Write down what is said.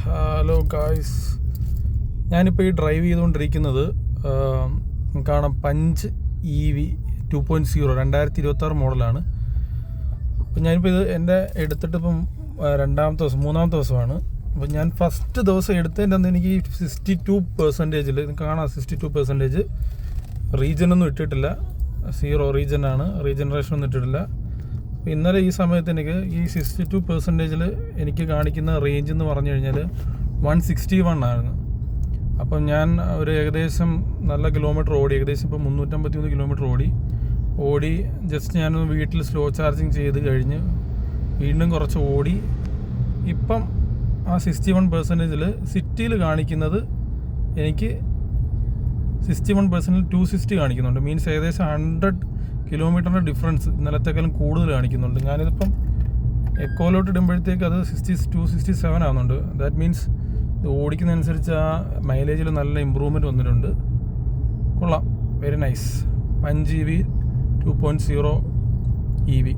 Hello guys, ഞാനിപ്പോൾ ഈ drive ചെയ്തുകൊണ്ടിരിക്കുന്നത് കാണാം പഞ്ച് EV 2.0 2026 മോഡലാണ്. അപ്പോൾ ഞാനിപ്പോൾ ഇത് എൻ്റെ എടുത്തിട്ട് ഇപ്പം മൂന്നാമത്തെ ദിവസമാണ്. അപ്പോൾ ഞാൻ ഫസ്റ്റ് ദിവസം എടുത്തതിൻ്റെ അന്ന് എനിക്ക് 62% കാണാം. 62% റീജനൊന്നും ഇട്ടിട്ടില്ല, 0 റീജനാണ്, റീജനറേഷൻ ഒന്നും ഇട്ടിട്ടില്ല. അപ്പോൾ ഇന്നലെ ഈ സമയത്ത് എനിക്ക് ഈ 62% എനിക്ക് കാണിക്കുന്ന റേഞ്ച് എന്ന് പറഞ്ഞു കഴിഞ്ഞാൽ 161 ആയിരുന്നു. അപ്പം ഞാൻ ഒരു ഏകദേശം നല്ല കിലോമീറ്റർ ഓടി, ഏകദേശം ഇപ്പോൾ 353 കിലോമീറ്റർ ഓടി ജസ്റ്റ് ഞാനൊന്ന് വീട്ടിൽ സ്ലോ ചാർജിങ് ചെയ്ത് കഴിഞ്ഞ് വീണ്ടും കുറച്ച് ഓടി. ഇപ്പം ആ 61% സിറ്റിയിൽ കാണിക്കുന്നത് എനിക്ക് 61% 260 കാണിക്കുന്നുണ്ട്. മീൻസ് ഏകദേശം 100 കിലോമീറ്ററിൻ്റെ ഡിഫറൻസ് ഇന്നലത്തേക്കാളും കൂടുതൽ കാണിക്കുന്നുണ്ട്. ഞാനിതിപ്പം എക്കോയിലോട്ട് ഇടുമ്പോഴത്തേക്ക് അത് 62-67 ആവുന്നുണ്ട്. ദാറ്റ് മീൻസ് ഇത് ഓടിക്കുന്നതനുസരിച്ച് ആ മൈലേജിൽ നല്ല ഇമ്പ്രൂവ്മെൻറ്റ് വന്നിട്ടുണ്ട്. കൊള്ളാം, very nice. Punch EV 2.0 EV.